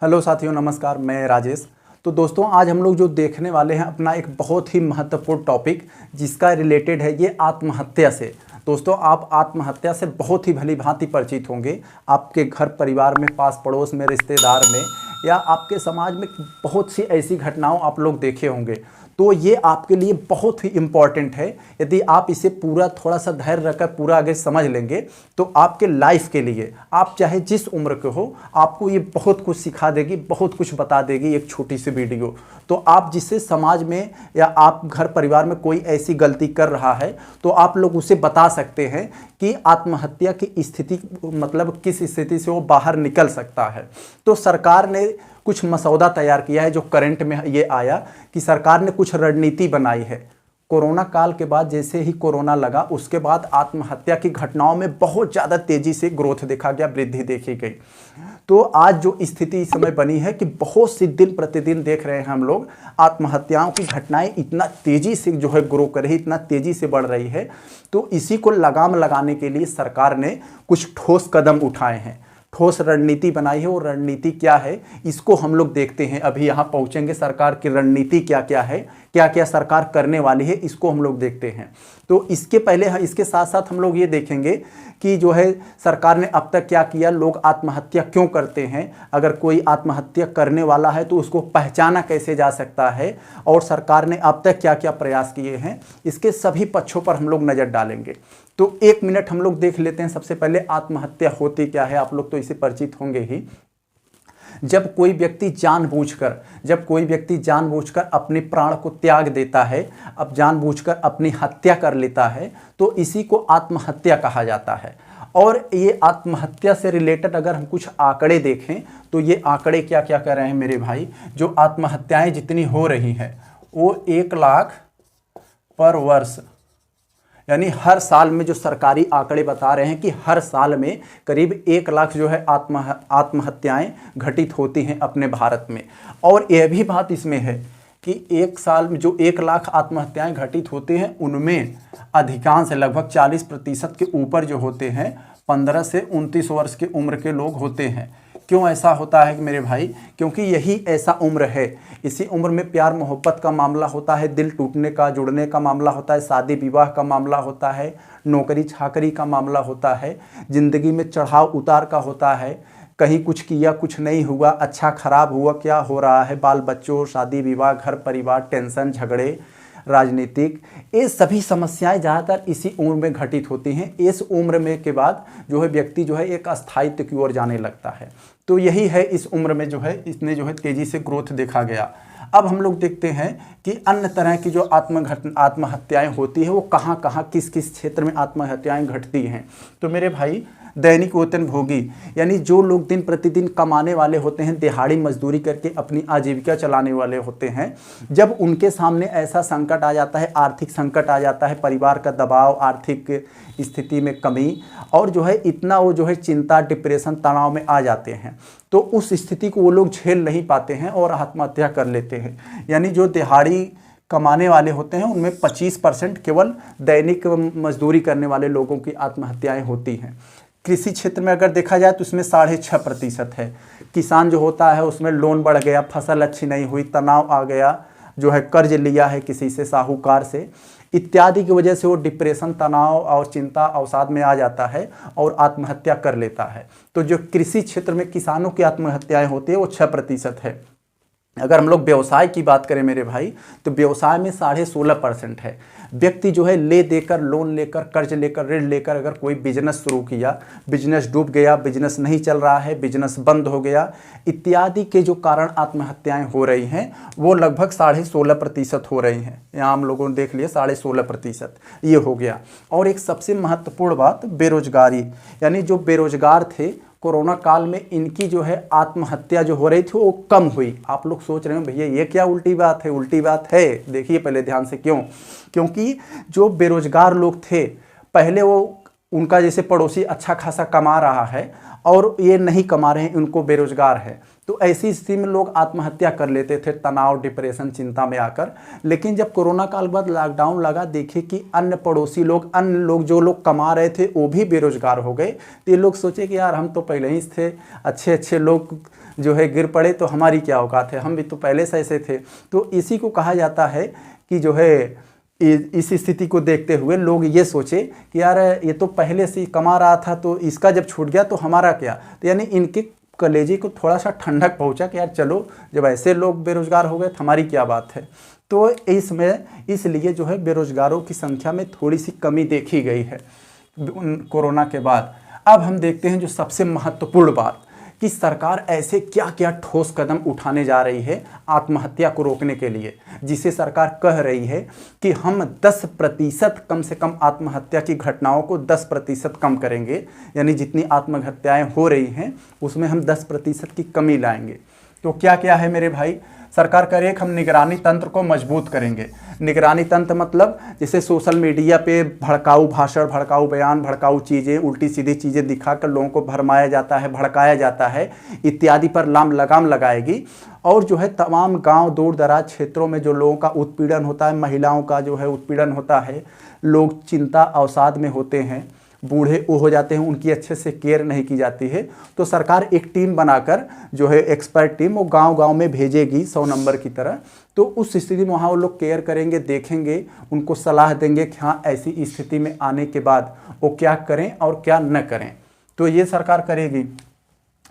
Hello साथियों, नमस्कार। मैं राजेश। तो दोस्तों, आज हम लोग जो देखने वाले हैं अपना एक बहुत ही महत्वपूर्ण टॉपिक, जिसका रिलेटेड है ये आत्महत्या से। दोस्तों, आप आत्महत्या से बहुत ही भली भांति परिचित होंगे। आपके घर परिवार में, पास पड़ोस में, रिश्तेदार में या आपके समाज में बहुत सी ऐसी घटनाओं आप लोग देखे होंगे। तो ये आपके लिए बहुत ही इम्पॉर्टेंट है। यदि आप इसे पूरा थोड़ा सा धैर्य रखकर पूरा आगे समझ लेंगे तो आपके लाइफ के लिए, आप चाहे जिस उम्र के हो, आपको ये बहुत कुछ सिखा देगी, बहुत कुछ बता देगी एक छोटी सी वीडियो। तो आप जिससे समाज में या आप घर परिवार में कोई ऐसी गलती कर रहा है तो आप लोग उसे बता सकते हैं कि आत्महत्या की स्थिति, मतलब किस स्थिति से वो बाहर निकल सकता है। तो सरकार ने कुछ मसौदा तैयार किया है, जो करंट में ये आया कि सरकार ने कुछ रणनीति बनाई है। कोरोना काल के बाद, जैसे ही कोरोना लगा उसके बाद आत्महत्या की घटनाओं में बहुत ज़्यादा तेज़ी से ग्रोथ देखा गया, वृद्धि देखी गई। तो आज जो स्थिति इस समय बनी है कि बहुत सी दिन प्रतिदिन देख रहे हैं हम लोग, आत्महत्याओं की घटनाएं इतना तेज़ी से जो है ग्रो कर रही, इतना तेज़ी से बढ़ रही है। तो इसी को लगाम लगाने के लिए सरकार ने कुछ ठोस कदम उठाए हैं, ठोस रणनीति बनाई है। वो रणनीति क्या है, इसको हम लोग देखते हैं। अभी यहाँ पहुँचेंगे, सरकार की रणनीति क्या क्या है, क्या क्या सरकार करने वाली है, इसको हम लोग देखते हैं। तो इसके पहले, इसके साथ साथ हम लोग ये देखेंगे कि जो है सरकार ने अब तक क्या किया, लोग आत्महत्या क्यों करते हैं, अगर कोई आत्महत्या करने वाला है तो उसको पहचाना कैसे जा सकता है, और सरकार ने अब तक क्या क्या प्रयास किए हैं, इसके सभी पक्षों पर हम लोग नज़र डालेंगे। तो 1 मिनट हम लोग देख लेते हैं। सबसे पहले आत्महत्या होती क्या है, आप लोग तो इससे परिचित होंगे ही। जब कोई व्यक्ति जानबूझकर अपने प्राण को त्याग देता है, अब जानबूझकर अपनी हत्या कर लेता है, तो इसी को आत्महत्या कहा जाता है। और ये आत्महत्या से रिलेटेड अगर हम कुछ आंकड़े देखें तो ये आंकड़े क्या क्या कर रहे हैं मेरे भाई, जो आत्महत्याएं जितनी हो रही हैं वो 1 लाख पर वर्ष, यानी हर साल में, जो सरकारी आंकड़े बता रहे हैं कि हर साल में करीब 1 लाख जो है आत्महत्याएं घटित होती हैं अपने भारत में। और यह भी बात इसमें है कि एक साल में जो 1 लाख आत्महत्याएं घटित होती हैं, उनमें अधिकांश लगभग 40% के ऊपर जो होते हैं 15 से 29 वर्ष की उम्र के लोग होते हैं। क्यों ऐसा होता है मेरे भाई? क्योंकि यही ऐसा उम्र है, इसी उम्र में प्यार मोहब्बत का मामला होता है, दिल टूटने का, जुड़ने का मामला होता है, शादी विवाह का मामला होता है, नौकरी चाकरी का मामला होता है, ज़िंदगी में चढ़ाव उतार का होता है, कहीं कुछ किया कुछ नहीं हुआ, अच्छा खराब हुआ, क्या हो रहा है, बाल बच्चों, शादी विवाह, घर परिवार, टेंशन, झगड़े, राजनीतिक, ये सभी समस्याएं ज़्यादातर इसी उम्र में घटित होती हैं। इस उम्र में के बाद जो है व्यक्ति जो है एक अस्थायित्व की ओर जाने लगता है। तो यही है, इस उम्र में जो है इसने जो है तेज़ी से ग्रोथ देखा गया। अब हम लोग देखते हैं कि अन्य तरह की जो आत्महत्याएं होती है वो कहाँ कहाँ, किस किस क्षेत्र में आत्महत्याएं घटती हैं। तो मेरे भाई, दैनिक वेतनभोगी, यानी जो लोग दिन प्रतिदिन कमाने वाले होते हैं, दिहाड़ी मजदूरी करके अपनी आजीविका चलाने वाले होते हैं, जब उनके सामने ऐसा संकट आ जाता है, आर्थिक संकट आ जाता है, परिवार का दबाव, आर्थिक स्थिति में कमी, और जो है इतना वो जो है चिंता, डिप्रेशन, तनाव में आ जाते हैं, तो उस स्थिति को वो लोग झेल नहीं पाते हैं और आत्महत्या कर लेते हैं। यानी जो दिहाड़ी कमाने वाले होते हैं उनमें 25% केवल दैनिक मजदूरी करने वाले लोगों की आत्महत्याएं होती हैं। कृषि क्षेत्र में अगर देखा जाए तो उसमें 6.5% है। किसान जो होता है उसमें लोन बढ़ गया, फसल अच्छी नहीं हुई, तनाव आ गया, जो है कर्ज लिया है किसी से, साहूकार से, इत्यादि की वजह से वो डिप्रेशन, तनाव और चिंता अवसाद में आ जाता है और आत्महत्या कर लेता है। तो जो कृषि क्षेत्र में किसानों की आत्महत्याएं होती है वो 6% है। अगर हम लोग व्यवसाय की बात करें मेरे भाई, तो व्यवसाय में 16.5% है। व्यक्ति जो है ले देकर, लोन लेकर, कर्ज लेकर, ऋण लेकर अगर कोई बिजनेस शुरू किया, बिजनेस डूब गया, बिजनेस नहीं चल रहा है, बिजनेस बंद हो गया, इत्यादि के जो कारण आत्महत्याएं हो रही हैं वो लगभग 16.5% हो रही हैं। यहाँ हम लोगों ने देख लिया 16% ये हो गया। और एक सबसे महत्वपूर्ण बात, बेरोजगारी, यानी जो बेरोजगार थे कोरोना काल में, इनकी जो है आत्महत्या जो हो रही थी वो कम हुई। आप लोग सोच रहे हो भैया ये क्या उल्टी बात है? उल्टी बात है, देखिए पहले ध्यान से। क्यों? क्योंकि जो बेरोजगार लोग थे पहले, वो उनका जैसे पड़ोसी अच्छा खासा कमा रहा है और ये नहीं कमा रहे हैं, उनको बेरोजगार है, तो ऐसी स्थिति में लोग आत्महत्या कर लेते थे, तनाव, डिप्रेशन, चिंता में आकर। लेकिन जब कोरोना काल बाद लॉकडाउन लगा, देखे कि अन्य पड़ोसी लोग, अन्य लोग जो लोग कमा रहे थे वो भी बेरोजगार हो गए, तो ये लोग सोचे कि यार हम तो पहले ही थे, अच्छे अच्छे लोग जो है गिर पड़े तो हमारी क्या औकात है, हम भी तो पहले से ऐसे थे। तो इसी को कहा जाता है कि जो है इस स्थिति को देखते हुए लोग ये सोचे कि यार ये तो पहले से कमा रहा था, तो इसका जब छूट गया तो हमारा क्या। तो यानी इनके कलेजे को थोड़ा सा ठंडक पहुंचा कि यार चलो, जब ऐसे लोग बेरोजगार हो गए तो हमारी क्या बात है। तो इसमें इसलिए जो है बेरोजगारों की संख्या में थोड़ी सी कमी देखी गई है कोरोना के बाद। अब हम देखते हैं जो सबसे महत्वपूर्ण बात कि सरकार ऐसे क्या क्या ठोस कदम उठाने जा रही है आत्महत्या को रोकने के लिए, जिसे सरकार कह रही है कि हम 10% कम से कम आत्महत्या की घटनाओं को 10% कम करेंगे। यानी जितनी आत्महत्याएं हो रही हैं उसमें हम 10% की कमी लाएंगे। तो क्या क्या है मेरे भाई, सरकार कह रही है कि हम निगरानी तंत्र को मजबूत करेंगे। निगरानी तंत्र मतलब जैसे सोशल मीडिया पे भड़काऊ भाषण, भड़काऊ बयान, भड़काऊ चीज़ें, उल्टी सीधी चीज़ें दिखाकर लोगों को भरमाया जाता है, भड़काया जाता है इत्यादि पर लगाम लगाएगी। और जो है तमाम गांव दूर दराज क्षेत्रों में जो लोगों का उत्पीड़न होता है, महिलाओं का जो है उत्पीड़न होता है, लोग चिंता अवसाद में होते हैं, बूढ़े हो जाते हैं, उनकी अच्छे से केयर नहीं की जाती है। तो सरकार एक टीम बनाकर जो है एक्सपर्ट टीम वो गांव-गांव में भेजेगी 100 नंबर की तरह। तो उस स्थिति में वहाँ वो लोग केयर करेंगे, देखेंगे, उनको सलाह देंगे कि हाँ ऐसी स्थिति में आने के बाद वो क्या करें और क्या न करें। तो ये सरकार करेगी।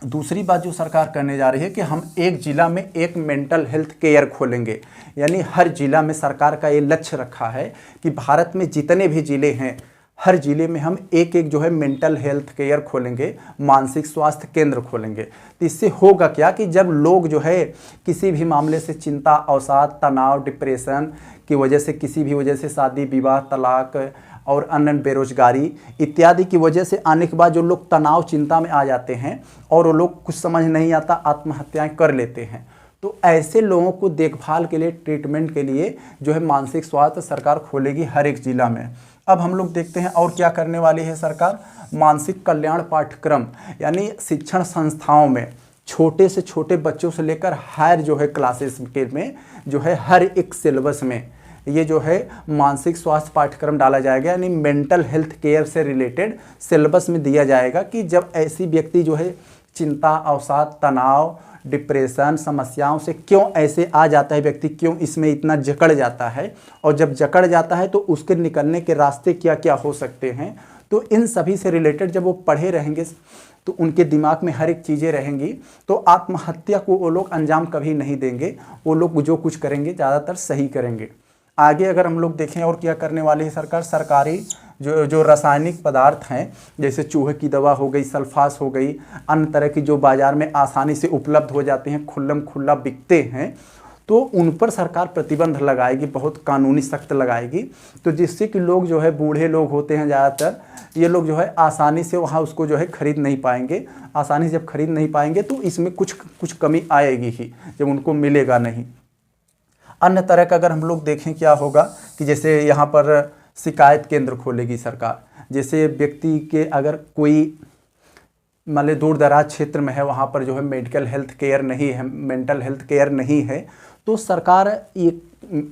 दूसरी बात जो सरकार करने जा रही है कि हम एक जिला में एक मेंटल हेल्थ केयर खोलेंगे। यानी हर जिला में सरकार का ये लक्ष्य रखा है कि भारत में जितने भी जिले हैं हर जिले में हम एक एक जो है मेंटल हेल्थ केयर खोलेंगे, मानसिक स्वास्थ्य केंद्र खोलेंगे। तो इससे होगा क्या कि जब लोग जो है किसी भी मामले से चिंता अवसाद तनाव डिप्रेशन की वजह से, किसी भी वजह से शादी विवाह तलाक और अन्य बेरोजगारी इत्यादि की वजह से आने के बाद जो लोग तनाव चिंता में आ जाते हैं और वो लोग कुछ समझ नहीं आता आत्महत्याएं कर लेते हैं। तो ऐसे लोगों को देखभाल के लिए, ट्रीटमेंट के लिए जो है मानसिक स्वास्थ्य सरकार खोलेगी हर एक जिला में। अब हम लोग देखते हैं और क्या करने वाली है सरकार। मानसिक कल्याण पाठ्यक्रम यानी शिक्षण संस्थाओं में छोटे से छोटे बच्चों से लेकर हायर जो है क्लासेस के में जो है हर एक सिलेबस में ये जो है मानसिक स्वास्थ्य पाठ्यक्रम डाला जाएगा। यानी मेंटल हेल्थ केयर से रिलेटेड सिलेबस में दिया जाएगा कि जब ऐसी व्यक्ति जो है चिंता अवसाद तनाव डिप्रेशन समस्याओं से क्यों ऐसे आ जाता है व्यक्ति, क्यों इसमें इतना जकड़ जाता है, और जब जकड़ जाता है तो उसके निकलने के रास्ते क्या क्या हो सकते हैं। तो इन सभी से रिलेटेड जब वो पढ़े रहेंगे तो उनके दिमाग में हर एक चीज़ें रहेंगी, तो आत्महत्या को वो लोग अंजाम कभी नहीं देंगे। वो लोग जो कुछ करेंगे ज़्यादातर सही करेंगे। आगे अगर हम लोग देखें और क्या करने वाली है सरकार, सरकारी जो रासायनिक पदार्थ हैं जैसे चूहे की दवा हो गई, सल्फास हो गई, अन्य तरह की जो बाज़ार में आसानी से उपलब्ध हो जाते हैं, खुल्लम खुल्ला बिकते हैं, तो उन पर सरकार प्रतिबंध लगाएगी, बहुत कानूनी सख्त लगाएगी। तो जिससे कि लोग जो है बूढ़े लोग होते हैं ज़्यादातर, ये लोग जो है आसानी से वहाँ उसको जो है ख़रीद नहीं पाएंगे। आसानी से जब खरीद नहीं पाएंगे तो इसमें कुछ कमी आएगी ही जब उनको मिलेगा नहीं। अन्य तरह का अगर हम लोग देखें क्या होगा कि जैसे यहाँ पर शिकायत केंद्र खोलेगी सरकार। जैसे व्यक्ति के अगर कोई मान ली दूर दराज क्षेत्र में है, वहाँ पर जो है मेडिकल हेल्थ केयर नहीं है, मेंटल हेल्थ केयर नहीं है, तो सरकार एक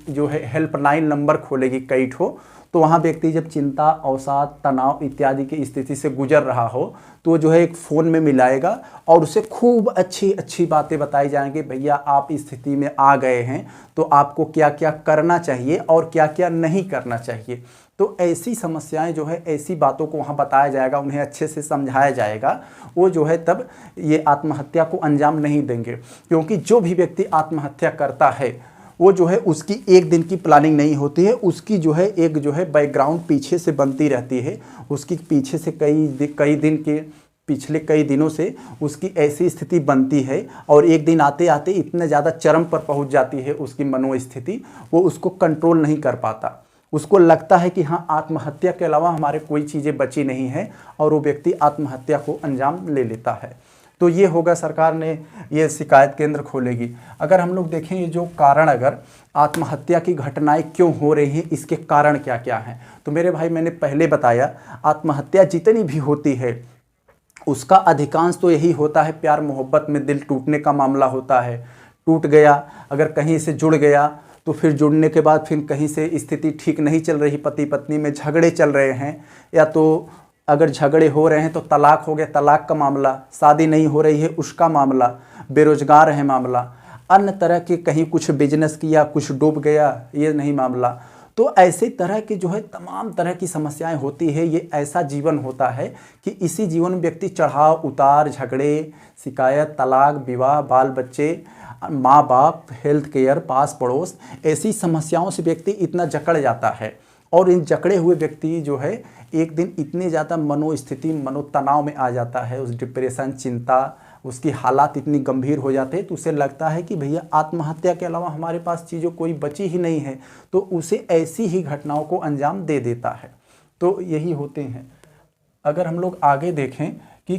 जो है हेल्पलाइन नंबर खोलेगी कई ठो। तो वहाँ व्यक्ति जब चिंता अवसाद तनाव इत्यादि की स्थिति से गुजर रहा हो तो जो है एक फ़ोन में मिलाएगा और उसे खूब अच्छी अच्छी बातें बताई जाएंगी। भैया आप इस स्थिति में आ गए हैं तो आपको क्या क्या करना चाहिए और क्या क्या नहीं करना चाहिए। तो ऐसी समस्याएं जो है, ऐसी बातों को वहाँ बताया जाएगा, उन्हें अच्छे से समझाया जाएगा। वो जो है तब ये आत्महत्या को अंजाम नहीं देंगे। क्योंकि जो भी व्यक्ति आत्महत्या करता है वो जो है उसकी एक दिन की प्लानिंग नहीं होती है, उसकी जो है एक जो है बैकग्राउंड पीछे से बनती रहती है। उसकी पीछे से कई दिन के पिछले कई दिनों से उसकी ऐसी स्थिति बनती है और एक दिन आते आते इतने ज़्यादा चरम पर पहुंच जाती है उसकी मनोस्थिति, वो उसको कंट्रोल नहीं कर पाता। उसको लगता है कि हाँ आत्महत्या के अलावा हमारे कोई चीज़ें बची नहीं है और वो व्यक्ति आत्महत्या को अंजाम ले लेता है। तो ये होगा, सरकार ने ये शिकायत केंद्र खोलेगी। अगर हम लोग देखें ये जो कारण, अगर आत्महत्या की घटनाएं क्यों हो रही हैं, इसके कारण क्या क्या हैं, तो मेरे भाई मैंने पहले बताया आत्महत्या जितनी भी होती है उसका अधिकांश तो यही होता है प्यार मोहब्बत में दिल टूटने का मामला होता है। टूट गया, अगर कहीं से जुड़ गया तो फिर जुड़ने के बाद फिर कहीं से स्थिति ठीक नहीं चल रही, पति पत्नी में झगड़े चल रहे हैं, या तो अगर झगड़े हो रहे हैं तो तलाक हो गया, तलाक का मामला, शादी नहीं हो रही है उसका मामला, बेरोजगार है मामला, अन्य तरह के कहीं कुछ बिजनेस किया कुछ डूब गया ये नहीं मामला। तो ऐसे तरह की जो है तमाम तरह की समस्याएं होती है। ये ऐसा जीवन होता है कि इसी जीवन में व्यक्ति चढ़ाव उतार, झगड़े, शिकायत, तलाक, विवाह, बाल बच्चे, माँ बाप, हेल्थ केयर, पास पड़ोस, ऐसी समस्याओं से व्यक्ति इतना जकड़ जाता है। और इन जकड़े हुए व्यक्ति जो है एक दिन इतने ज़्यादा मनोस्थिति, मनोतनाव में आ जाता है, उस डिप्रेशन, चिंता, उसकी हालात इतनी गंभीर हो जाते हैं तो उसे लगता है कि भैया आत्महत्या के अलावा हमारे पास चीज़ों कोई बची ही नहीं है, तो उसे ऐसी ही घटनाओं को अंजाम दे देता है। तो यही होते हैं। अगर हम लोग आगे देखें कि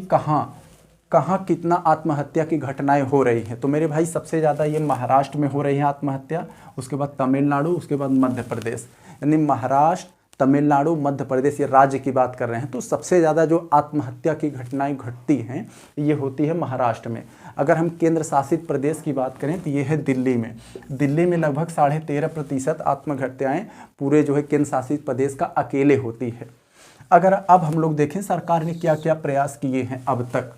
कहाँ कितना आत्महत्या की घटनाएं हो रही हैं, तो मेरे भाई सबसे ज़्यादा ये महाराष्ट्र में हो रही है आत्महत्या, उसके बाद तमिलनाडु, उसके बाद मध्य प्रदेश। यानी महाराष्ट्र, तमिलनाडु, मध्य प्रदेश, ये राज्य की बात कर रहे हैं। तो सबसे ज़्यादा जो आत्महत्या की घटनाएं घटती हैं ये होती है महाराष्ट्र में। अगर हम केंद्र शासित प्रदेश की बात करें तो ये है दिल्ली में। दिल्ली में लगभग 13.5% आत्महत्याएँ पूरे जो है केंद्र शासित प्रदेश का अकेले होती है। अगर अब हम लोग देखें सरकार ने क्या क्या प्रयास किए हैं अब तक,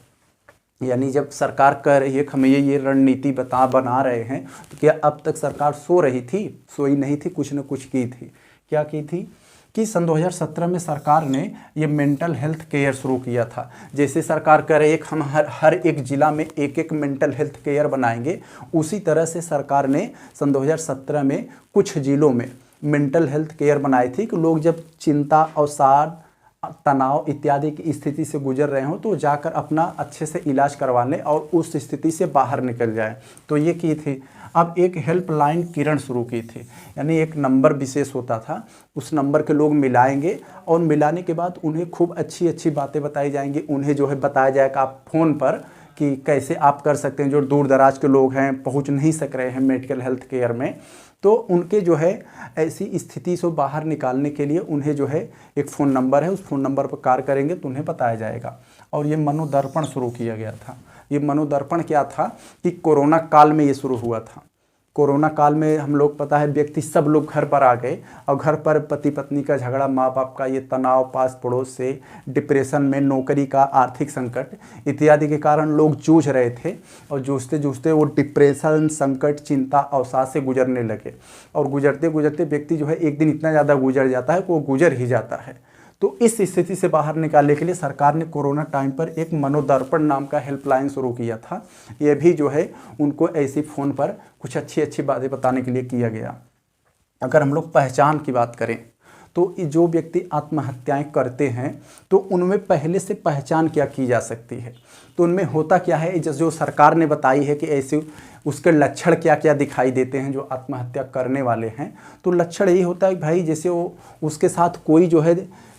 यानी जब सरकार कर रही है, हम ये रणनीति बना रहे हैं, तो क्या अब तक सरकार सो रही थी? सोई नहीं थी, कुछ न कुछ की थी। क्या की थी कि सन 2017 में सरकार ने ये मेंटल हेल्थ केयर शुरू किया था। जैसे सरकार कह रही है हम हर एक ज़िला में एक मेंटल हेल्थ केयर बनाएंगे, उसी तरह से सरकार ने सन 2017 में कुछ ज़िलों में मेंटल हेल्थ केयर बनाई थी कि लोग जब चिंता, अवसाद, तनाव इत्यादि की स्थिति से गुजर रहे हों तो जाकर अपना अच्छे से इलाज करवा लें और उस स्थिति से बाहर निकल जाए। तो ये की थी। अब एक हेल्पलाइन किरण शुरू की थी, यानी एक नंबर विशेष होता था, उस नंबर के लोग मिलाएंगे और मिलाने के बाद उन्हें खूब अच्छी अच्छी बातें बताई जाएंगी। उन्हें जो है बताया जाएगा आप फ़ोन पर कि कैसे आप कर सकते हैं। जो दूर दराज के लोग हैं, पहुंच नहीं सक रहे हैं मेडिकल हेल्थ केयर में, तो उनके जो है ऐसी स्थिति से बाहर निकालने के लिए उन्हें जो है एक फ़ोन नंबर है, उस फ़ोन नंबर पर कार्य करेंगे तो उन्हें बताया जाएगा। और ये मनोदर्पण शुरू किया गया था। ये मनोदर्पण क्या था कि कोरोना काल में ये शुरू हुआ था। कोरोना काल में हम लोग पता है व्यक्ति सब लोग घर पर आ गए और घर पर पति पत्नी का झगड़ा, माँ बाप का ये तनाव, पास पड़ोस से, डिप्रेशन में, नौकरी का आर्थिक संकट इत्यादि के कारण लोग जूझ रहे थे और जूझते जूझते वो डिप्रेशन, संकट, चिंता, अवसाद से गुजरने लगे। और गुजरते गुजरते व्यक्ति जो है एक दिन इतना ज़्यादा गुजर जाता है कि वो गुजर ही जाता है। तो इस स्थिति से बाहर निकालने के लिए सरकार ने कोरोना टाइम पर एक मनोदर्पण नाम का हेल्पलाइन शुरू किया था। ये भी जो है उनको ऐसी फ़ोन पर कुछ अच्छी अच्छी बातें बताने के लिए किया गया। अगर हम लोग पहचान की बात करें तो जो व्यक्ति आत्महत्याएं करते हैं तो उनमें पहले से पहचान क्या की जा सकती है, तो उनमें होता क्या है, जो सरकार ने बताई है कि ऐसे उसके लक्षण क्या क्या दिखाई देते हैं जो आत्महत्या करने वाले हैं। तो लक्षण यही होता है भाई जैसे वो उसके साथ कोई जो है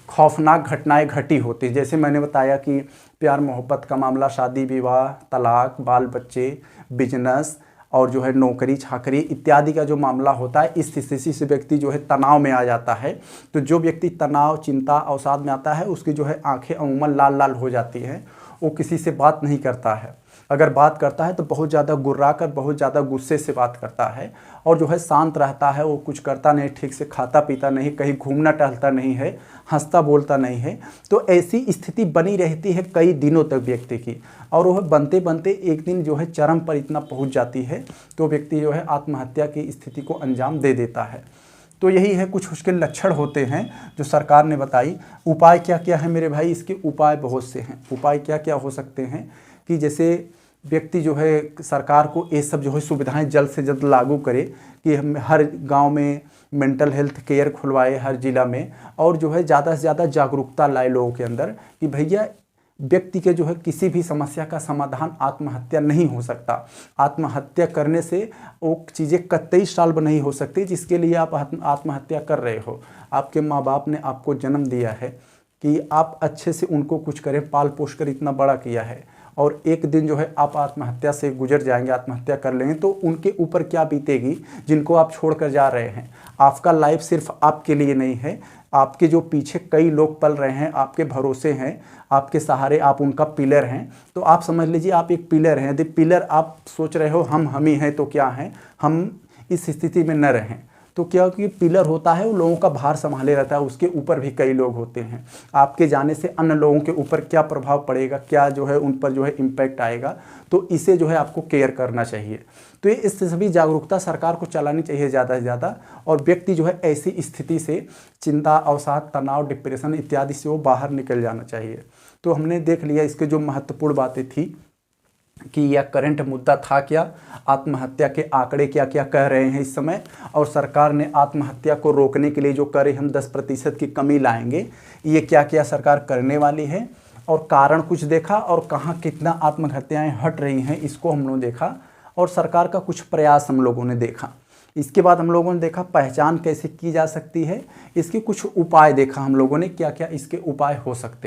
खौफनाक घटनाएं घटी होती, जैसे मैंने बताया कि प्यार मोहब्बत का मामला, शादी विवाह, तलाक, बाल बच्चे, बिजनेस और जो है नौकरी चाकरी इत्यादि का जो मामला होता है, इस स्थिति से व्यक्ति जो है तनाव में आ जाता है। तो जो व्यक्ति तनाव, चिंता, अवसाद में आता है उसकी जो है आंखें अमूमन लाल लाल हो जाती हैं, वो किसी से बात नहीं करता है। अगर बात करता है तो बहुत ज़्यादा गुर्रा कर, बहुत ज़्यादा गुस्से से बात करता है और जो है शांत रहता है, वो कुछ करता नहीं, ठीक से खाता पीता नहीं, कहीं घूमना टहलता नहीं है, हंसता बोलता नहीं है। तो ऐसी स्थिति बनी रहती है कई दिनों तक व्यक्ति की, और वह बनते बनते एक दिन जो है चरम पर इतना पहुंच जाती है तो व्यक्ति जो है आत्महत्या की स्थिति को अंजाम दे देता है। तो यही है, कुछ उसके लक्षण होते हैं जो सरकार ने बताई। उपाय क्या क्या है मेरे भाई? इसके उपाय बहुत से हैं। उपाय क्या क्या हो सकते हैं कि जैसे व्यक्ति जो है सरकार को ये सब जो है सुविधाएं जल्द से जल्द लागू करे कि हम हर गांव में मेंटल हेल्थ केयर खुलवाए, हर ज़िला में, और जो है ज़्यादा से ज़्यादा जागरूकता लाए लोगों के अंदर कि भैया व्यक्ति के जो है किसी भी समस्या का समाधान आत्महत्या नहीं हो सकता। आत्महत्या करने से वो चीज़ें कतई सॉल्व नहीं हो सकती जिसके लिए आप आत्महत्या कर रहे हो। आपके माँ बाप ने आपको जन्म दिया है कि आप अच्छे से उनको कुछ करें, पाल पोष कर इतना बड़ा किया है, और एक दिन जो है आप आत्महत्या से गुजर जाएंगे, आत्महत्या कर लेंगे, तो उनके ऊपर क्या बीतेगी जिनको आप छोड़ कर जा रहे हैं। आपका लाइफ सिर्फ आपके लिए नहीं है, आपके जो पीछे कई लोग पल रहे हैं, आपके भरोसे हैं, आपके सहारे, आप उनका पिलर हैं। तो आप समझ लीजिए आप एक पिलर हैं। यदि पिलर आप सोच रहे हो हम ही हैं तो क्या हैं, हम इस स्थिति में न रहें। तो क्या कि पिलर होता है वो लोगों का भार संभाले रहता है, उसके ऊपर भी कई लोग होते हैं। आपके जाने से अन्य लोगों के ऊपर क्या प्रभाव पड़ेगा, क्या जो है उन पर जो है इम्पैक्ट आएगा, तो इसे जो है आपको केयर करना चाहिए। तो ये इससे सभी जागरूकता सरकार को चलानी चाहिए ज़्यादा से ज़्यादा, और व्यक्ति जो है ऐसी स्थिति से चिंता, अवसाद, तनाव, डिप्रेशन इत्यादि से वो बाहर निकल जाना चाहिए। तो हमने देख लिया इसके जो महत्वपूर्ण बातें थी कि यह करंट मुद्दा था क्या, आत्महत्या के आंकड़े क्या क्या कह रहे हैं इस समय, और सरकार ने आत्महत्या को रोकने के लिए जो करे हम 10% की कमी लाएंगे, ये क्या क्या सरकार करने वाली है, और कारण कुछ देखा, और कहाँ कितना आत्महत्याएं हट रही हैं इसको हम लोगों ने देखा, और सरकार का कुछ प्रयास हम लोगों ने देखा। इसके बाद हम लोगों ने देखा पहचान कैसे की जा सकती है, इसके कुछ उपाय देखा हम लोगों ने क्या क्या इसके उपाय हो सकते हैं।